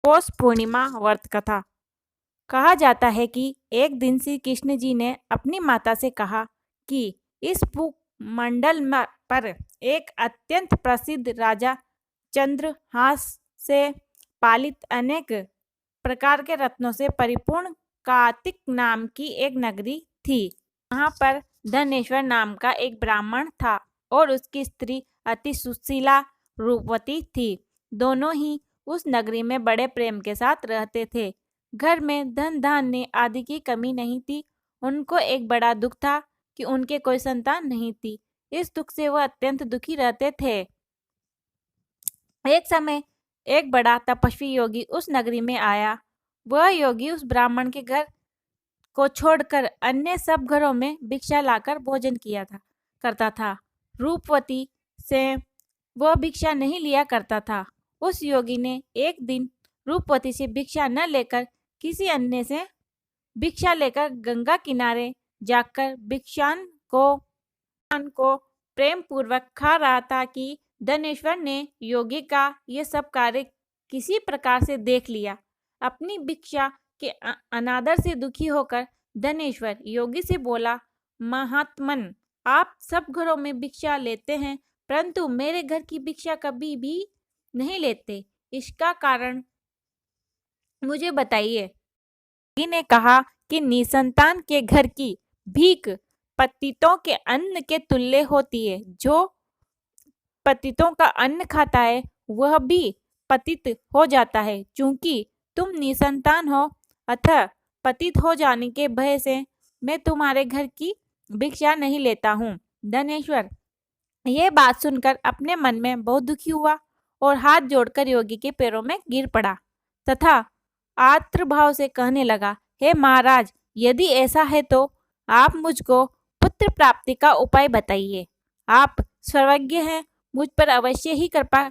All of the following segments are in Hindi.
पौष पूर्णिमा व्रत कथा। कहा जाता है कि एक दिन श्री कृष्ण जी ने अपनी माता से कहा कि इस भूमंडल पर एक अत्यंत प्रसिद्ध राजा चंद्रहास से पालित अनेक प्रकार के रत्नों से परिपूर्ण कार्तिक नाम की एक नगरी थी। वहां पर धनेश्वर नाम का एक ब्राह्मण था और उसकी स्त्री अति सुशीला रूपवती थी। दोनों ही उस नगरी में बड़े प्रेम के साथ रहते थे। घर में धन धान्य आदि की कमी नहीं थी। उनको एक बड़ा दुख था कि उनके कोई संतान नहीं थी। इस दुख से वह अत्यंत दुखी रहते थे। एक समय एक बड़ा तपस्वी योगी उस नगरी में आया। वह योगी उस ब्राह्मण के घर को छोड़कर अन्य सब घरों में भिक्षा लाकर भोजन करता था। रूपवती से वह भिक्षा नहीं लिया करता था। उस योगी ने एक दिन रूपवती से भिक्षा न लेकर किसी अन्य से भिक्षा लेकर गंगा किनारे जाकर भिक्षान को प्रेम पूर्वक खा रहा था कि धनेश्वर ने योगी का यह सब कार्य किसी प्रकार से देख लिया। अपनी भिक्षा के अनादर से दुखी होकर धनेश्वर योगी से बोला, महात्मन, आप सब घरों में भिक्षा लेते हैं परंतु मेरे घर की भिक्षा कभी भी नहीं लेते। इसका कारण मुझे बताइए। योगी ने कहा कि निसंतान के घर की भीख पतितों के अन्न के तुल्य होती है। जो पतितों का अन्न खाता है वह भी पतित हो जाता है। चूंकि तुम निसंतान हो अतः पतित हो जाने के भय से मैं तुम्हारे घर की भिक्षा नहीं लेता हूँ। धनेश्वर यह बात सुनकर अपने मन में बहुत दुखी हुआ और हाथ जोड़कर योगी के पैरों में गिर पड़ा तथा आर्द्र भाव से कहने लगा, हे महाराज, यदि ऐसा है तो आप मुझको पुत्र प्राप्ति का उपाय बताइए। आप सर्वज्ञ हैं, मुझ पर अवश्य ही कृपा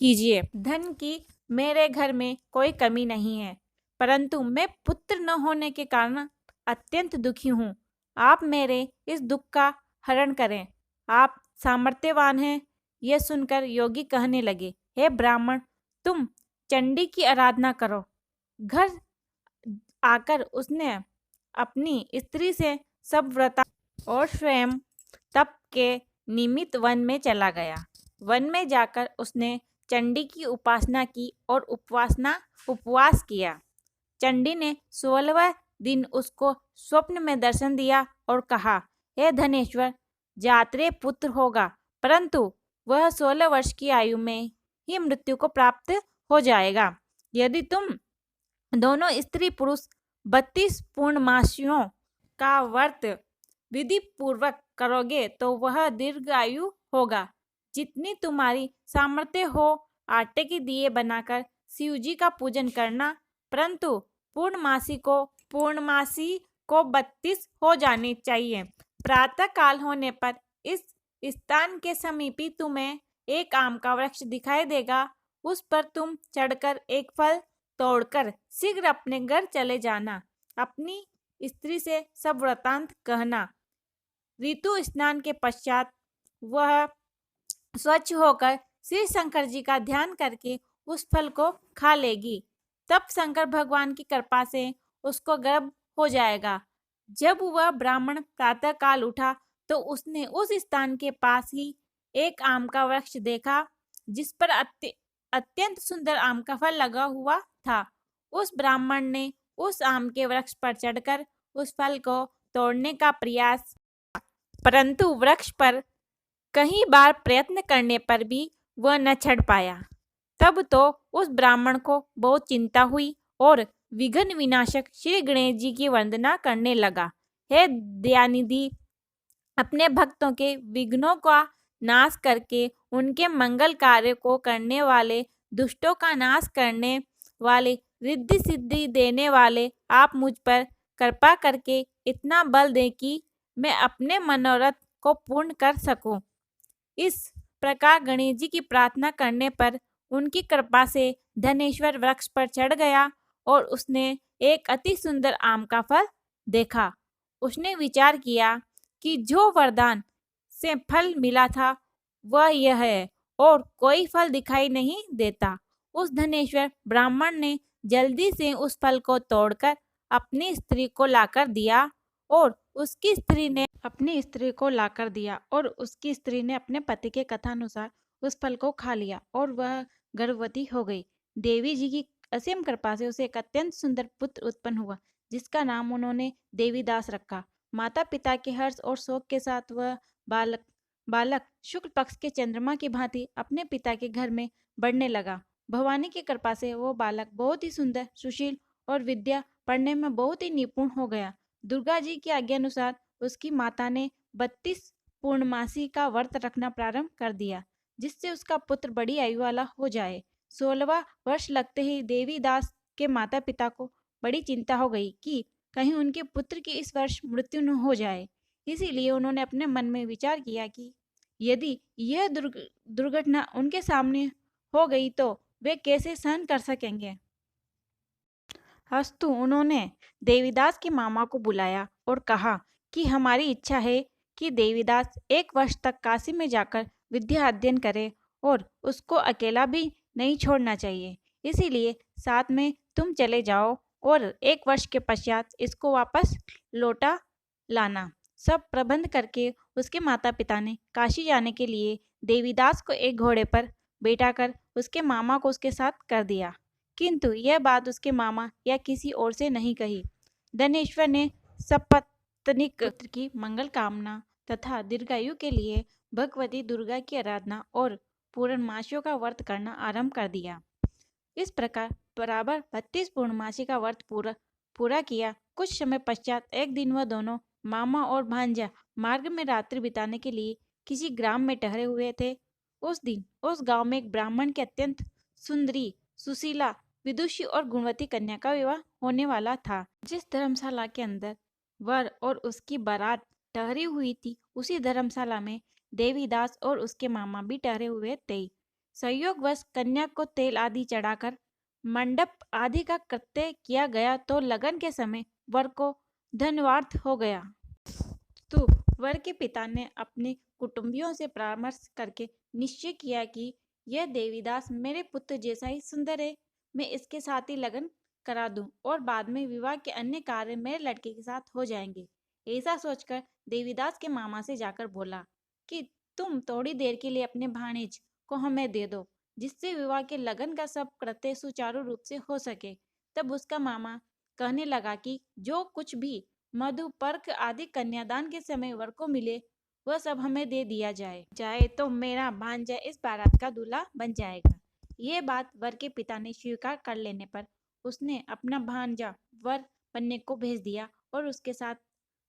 कीजिए। धन की मेरे घर में कोई कमी नहीं है परंतु मैं पुत्र न होने के कारण अत्यंत दुखी हूँ। आप मेरे इस दुख का हरण करें। आप सामर्थ्यवान हैं। यह सुनकर योगी कहने लगे, हे ब्राह्मण, तुम चंडी की आराधना करो। घर आकर उसने अपनी स्त्री से सब व्रत और स्वयं तप के निमित्त वन में चला गया। वन में जाकर उसने चंडी की उपासना की और उपवास किया। चंडी ने 16वें दिन उसको स्वप्न में दर्शन दिया और कहा, हे धनेश्वर, जात्रेय पुत्र होगा परंतु वह 16 वर्ष की आयु में ही मृत्यु को प्राप्त हो जाएगा। यदि तुम दोनों स्त्री पुरुष 32 पूर्णमासियों का व्रत विधि पूर्वक करोगे तो वह दीर्घायु होगा। जितनी तुम्हारी सामर्थ्य हो आटे के दिए बनाकर शिव जी का पूजन करना, परंतु पूर्णमासी को 32 हो जाने चाहिए। प्रातः काल होने पर इस स्थान के समीप ही तुम्हें एक आम का वृक्ष दिखाई देगा। उस पर तुम चढ़कर एक फल तोड़कर शीघ्र अपने घर चले जाना। अपनी स्त्री से सब वृतांत कहना। ऋतु स्नान के पश्चात वह स्वच्छ होकर श्री शंकर जी का ध्यान करके उस फल को खा लेगी। तब शंकर भगवान की कृपा से उसको गर्भ हो जाएगा। जब वह ब्राह्मण प्रातः काल उठा तो उसने उस स्थान के पास ही एक आम का वृक्ष देखा जिस पर अत्यंत सुंदर आम का फल लगा हुआ था। उस ब्राह्मण ने उस आम के वृक्ष पर चढ़कर उस फल को तोड़ने का प्रयास, परंतु वृक्ष पर कई बार प्रयत्न करने पर भी वह न चढ़ पाया। तब तो उस ब्राह्मण को बहुत चिंता हुई और विघ्न विनाशक श्री गणेश जी की वंदना करने लगा। हे दयानिधि, अपने भक्तों के विघ्नों का नाश करके उनके मंगल कार्य को करने वाले, दुष्टों का नाश करने वाले, रिद्धि सिद्धि देने वाले, आप मुझ पर कृपा करके इतना बल दें कि मैं अपने मनोरथ को पूर्ण कर सकूं। इस प्रकार गणेश जी की प्रार्थना करने पर उनकी कृपा से धनेश्वर वृक्ष पर चढ़ गया और उसने एक अति सुंदर आम का फल देखा। उसने विचार किया कि जो वरदान से फल मिला था वह यह है और कोई फल दिखाई नहीं देता। उस धनेश्वर ब्राह्मण ने जल्दी से उस फल को तोड़कर अपनी स्त्री को लाकर दिया और उसकी स्त्री ने अपने पति के कथानुसार उस फल को खा लिया और वह गर्भवती हो गई। देवी जी की असीम कृपा से उसे एक अत्यंत सुंदर पुत्र उत्पन्न हुआ, जिसका नाम उन्होंने देवीदास रखा। माता पिता के हर्ष और शोक के साथ वह बालक बालक शुक्ल पक्ष के चंद्रमा की भांति अपने पिता के घर में बढ़ने लगा। भवानी की कृपा से वो बालक बहुत ही सुंदर, सुशील और विद्या पढ़ने में बहुत ही निपुण हो गया। दुर्गा जी की आज्ञा अनुसार उसकी माता ने 32 पूर्णमासी का व्रत रखना प्रारंभ कर दिया, जिससे उसका पुत्र बड़ी आयु वाला हो जाए। 16वां वर्ष लगते ही देवीदास के माता पिता को बड़ी चिंता हो गई कि कहीं उनके पुत्र की इस वर्ष मृत्यु न हो जाए। इसीलिए उन्होंने अपने मन में विचार किया कि यदि यह दुर्घटना उनके सामने हो गई तो वे कैसे सहन कर सकेंगे। अस्तु उन्होंने देवीदास के मामा को बुलाया और कहा कि हमारी इच्छा है कि देवीदास 1 वर्ष तक काशी में जाकर विद्या अध्ययन करे और उसको अकेला भी नहीं छोड़ना चाहिए। इसीलिए साथ में तुम चले जाओ और 1 वर्ष के पश्चात इसको वापस लौटा लाना। सब प्रबंध करके उसके माता पिता ने काशी जाने के लिए देवीदास को एक घोड़े पर बैठाकर उसके मामा को उसके साथ कर दिया, किंतु यह बात उसके मामा या किसी और से नहीं कही। धनेश्वर ने सपत्नीक पुत्र की मंगल कामना तथा दीर्घायु के लिए भगवती दुर्गा की आराधना और पूर्णमासियों का व्रत करना आरंभ कर दिया। इस प्रकार बराबर 32 पूर्णमासी का व्रत पूरा किया। कुछ समय पश्चात एक दिन वह दोनों मामा और भांजा मार्ग में रात्रि बिताने के लिए किसी ग्राम में ठहरे हुए थे। उस दिन उस गांव में एक ब्राह्मण के अत्यंत सुंदरी, सुशीला, विदुषी और गुणवती कन्या का विवाह होने वाला था। जिस धर्मशाला के अंदर वर और उसकी बारात ठहरी हुई थी, उसी धर्मशाला में देवीदास और उसके मामा भी ठहरे हुए थे। संयोगवश कन्या को तेल आदि चढ़ाकर मंडप आदि का कृत्य किया गया तो लगन के समय वर को धनवार्थ हो गया। तो वर के पिता ने अपने कुटुंबियों से परामर्श करके निश्चय किया कि यह देवीदास मेरे पुत्र जैसा ही सुंदर है, मैं इसके साथ ही लगन करा दूं और बाद में विवाह के अन्य कार्य मेरे लड़के के साथ हो जाएंगे। ऐसा सोचकर देवीदास के मामा से जाकर बोला कि तुम थोड़ी देर के लिए अपने भाणेज को हमें दे दो, जिससे विवाह के लगन का सब कृत्य सुचारू रूप से हो सके। तब उसका मामा कहने लगा कि जो कुछ भी मधु पर्क आदि कन्यादान के समय वर को मिले वह सब हमें दे दिया जाए तो मेरा भांजा इस बारात का दूल्हा बन जाएगा। ये बात वर के पिता ने स्वीकार कर लेने पर उसने अपना भांजा वर बनने को भेज दिया और उसके साथ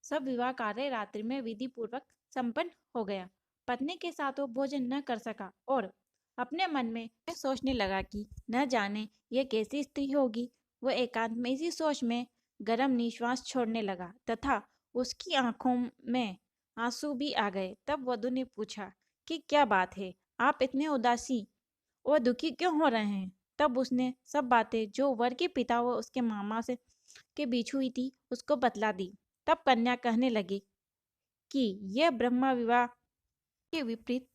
सब विवाह कार्य रात्रि में विधि पूर्वक संपन्न हो गया। पत्नी के साथ वो भोजन न कर सका और अपने मन में सोचने लगा कि न जाने यह कैसी स्त्री होगी। वह एकांत में इसी सोच में गरम निश्वास छोड़ने लगा तथा उसकी आंखों में आंसू भी आ गए। तब वधु ने पूछा कि क्या बात है, आप इतने उदासी और दुखी क्यों हो रहे हैं। तब उसने सब बातें जो वर के पिता व उसके मामा से के बीच हुई थी उसको बतला दी। तब कन्या कहने लगी कि यह ब्रह्मा विवाह के विपरीत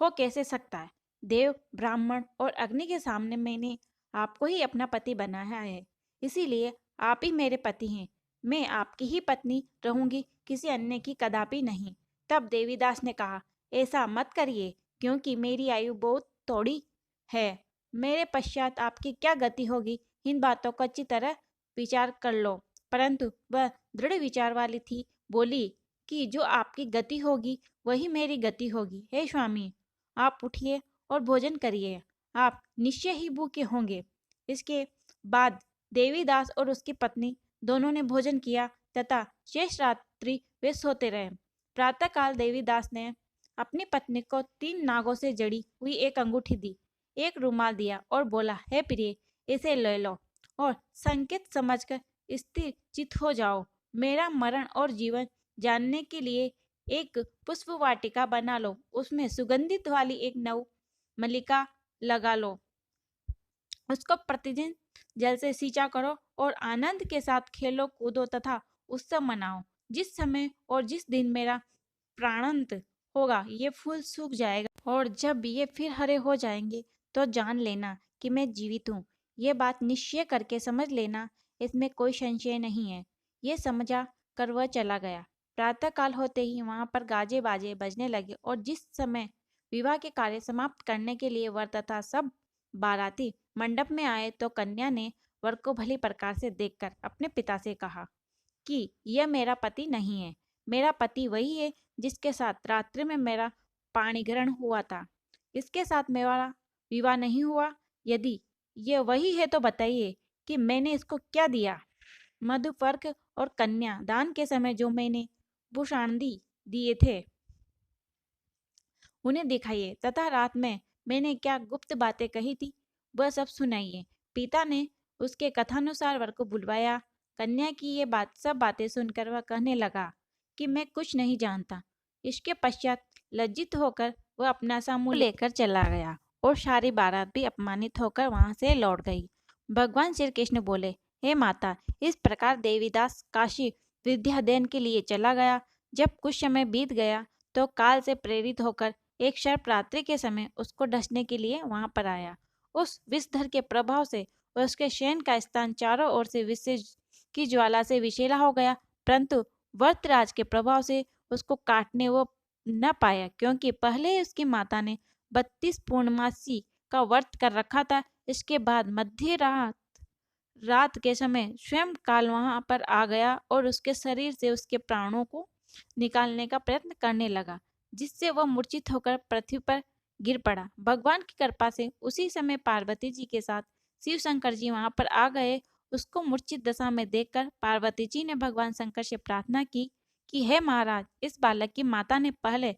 हो कैसे सकता है। देव, ब्राह्मण और अग्नि के सामने मैंने आपको ही अपना पति बनाया है, इसीलिए आप ही मेरे पति हैं। मैं आपकी ही पत्नी रहूंगी, किसी अन्य की कदापि नहीं। तब देवीदास ने कहा, ऐसा मत करिए, क्योंकि मेरी आयु बहुत थोड़ी है। मेरे पश्चात आपकी क्या गति होगी, इन बातों को अच्छी तरह विचार कर लो। परंतु वह दृढ़ विचार वाली थी, बोली कि जो आपकी गति होगी वही मेरी गति होगी। हे स्वामी, आप उठिए और भोजन करिए, आप निश्चय ही भूखे होंगे। इसके बाद देवीदास और उसकी पत्नी दोनों ने भोजन किया तथा शेष रात्रि वे सोते रहे। प्रातःकाल देवीदास ने अपनी पत्नी को 3 नागों से जड़ी हुई एक अंगूठी दी, एक रुमाल दिया और बोला, हे प्रिय, इसे ले लो और संकेत समझकर स्थिर चित हो जाओ। मेरा मरण और जीवन जानने के लिए एक पुष्प वाटिका बना लो, उसमें सुगंधित वाली एक नव मल्लिका लगा लो, उसको प्रतिदिन जल से सींचा करो और आनंद के साथ खेलो कूदो तथा उत्सव मनाओ। जिस समय और जिस दिन मेरा प्राणांत होगा ये फूल सूख जाएगा और जब ये फिर हरे हो जाएंगे तो जान लेना कि मैं जीवित हूँ। ये बात निश्चय करके समझ लेना, इसमें कोई संशय नहीं है। ये समझा कर वह चला गया। प्रातःकाल होते ही वहां पर गाजे बाजे बजने लगे और जिस समय विवाह के कार्य समाप्त करने के लिए वर तथा सब बाराती मंडप में आए तो कन्या ने वर को भली प्रकार से देखकर अपने पिता से कहा कि यह मेरा पति नहीं है। मेरा पति वही है जिसके साथ रात्रि में मेरा पाणिग्रहण हुआ था। इसके साथ मेरा विवाह नहीं हुआ। यदि यह वही है तो बताइए कि मैंने इसको क्या दिया। मधुपर्क और कन्या दान के समय जो मैंने भूषांदी दिए थे उन्हें दिखाइए, तथा रात में मैंने क्या गुप्त बातें कही थी वह सब सुनाइए। पिता ने उसके कथानुसार वर को बुलवाया। कन्या की ये सब बातें सुनकर वह कहने लगा कि मैं कुछ नहीं जानता। इसके पश्चात लज्जित होकर वह अपना सामू लेकर चला गया और सारी बारात भी अपमानित होकर वहां से लौट गई। भगवान श्री कृष्ण बोले, हे माता, इस प्रकार देवीदास काशी विद्या अध्ययन के लिए चला गया। जब कुछ समय बीत गया तो काल से प्रेरित होकर एक सर्प रात्रि के समय उसको डसने के लिए वहां पर आया। उस विषधर के प्रभाव से उसके शयन का स्थान चारों ओर से विष की ज्वाला से विषैला हो गया, परंतु वर्तराज के प्रभाव से उसको काटने वो न पाया, क्योंकि पहले ही उसकी माता ने 32 पूर्णमासी का व्रत कर रखा था। इसके बाद मध्य रात के समय स्वयं काल वहां पर आ गया और उसके शरीर से उसके प्राणों को निकालने का प्रयत्न करने लगा, जिससे वह मूर्छित होकर पृथ्वी पर गिर पड़ा। भगवान की कृपा से उसी समय पार्वती जी के साथ शिव शंकर जी वहां पर आ गए। उसको मूर्छित दशा में देखकर पार्वती जी ने भगवान शंकर से प्रार्थना की कि हे महाराज, इस बालक की माता ने पहले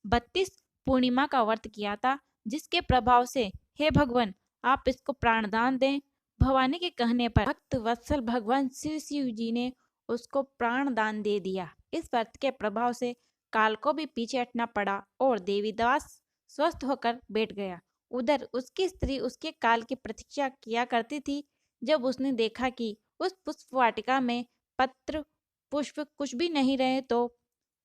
32 पूर्णिमा का व्रत किया था, जिसके प्रभाव से हे भगवान आप इसको प्राणदान दें। भवानी के कहने पर भक्त वत्सल भगवान श्री शिव जी ने उसको प्राण दान दे दिया। इस व्रत के प्रभाव से काल को भी पीछे हटना पड़ा और देवीदास स्वस्थ होकर बैठ गया। उधर उसकी स्त्री उसके काल की प्रतीक्षा किया करती थी। जब उसने देखा कि उस पुष्प वाटिका में पत्र पुष्प कुछ भी नहीं रहे तो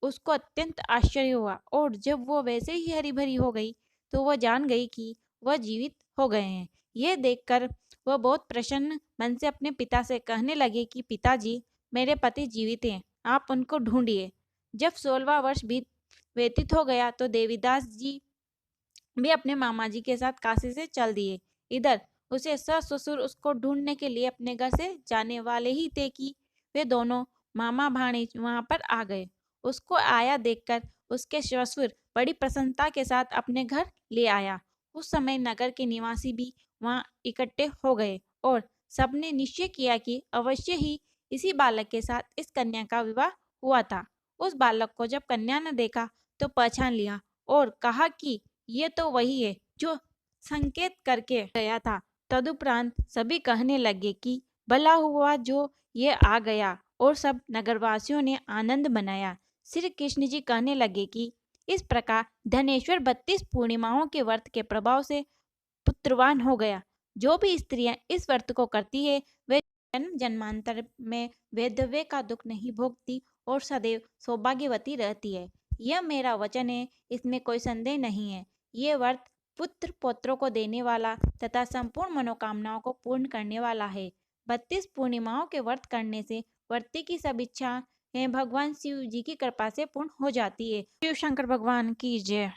उसको अत्यंत आश्चर्य हुआ, और जब वो वैसे ही हरी भरी हो गई तो वह जान गई कि वह जीवित हो गए हैं। यह देखकर वह बहुत प्रसन्न मन से अपने पिता से कहने लगे कि पिताजी, मेरे पति जीवित हैं, आप उनको ढूंढिए। जब 16वां वर्ष व्यतीत हो गया तो देवीदास जी भी अपने मामा जी के साथ काशी से चल दिए। इधर उसे ससुर उसको ढूंढने के लिए अपने घर से जाने वाले ही थे कि वे दोनों मामा भाणेज वहां पर आ गए। उसको आया देखकर उसके ससुर बड़ी प्रसन्नता के साथ अपने घर ले आया। उस समय नगर के निवासी भी वहां इकट्ठे हो गए और सबने निश्चय किया कि अवश्य ही इसी बालक के साथ इस कन्या का विवाह हुआ था। उस बालक को जब कन्या ने देखा तो पहचान लिया और कहा कि ये तो वही है जो संकेत करके गया था। तदुपरांत सभी कहने लगे कि भला हुआ जो ये आ गया, और सब नगरवासियों ने आनंद मनाया। श्री कृष्ण जी कहने लगे कि इस प्रकार धनेश्वर 32 पूर्णिमाओं के व्रत के प्रभाव से पुत्रवान हो गया। जो भी स्त्रियां इस व्रत को करती है वे जन्म जन्मांतर में वैधव्य का दुख नहीं भोगती और सदैव सौभाग्यवती रहती है। यह मेरा वचन है, इसमें कोई संदेह नहीं है। ये व्रत पुत्र पौत्रों को देने वाला तथा संपूर्ण मनोकामनाओं को पूर्ण करने वाला है। 32 पूर्णिमाओं के व्रत करने से व्रती की सब इच्छा भगवान शिव जी की कृपा से पूर्ण हो जाती है। शिव शंकर भगवान की जय।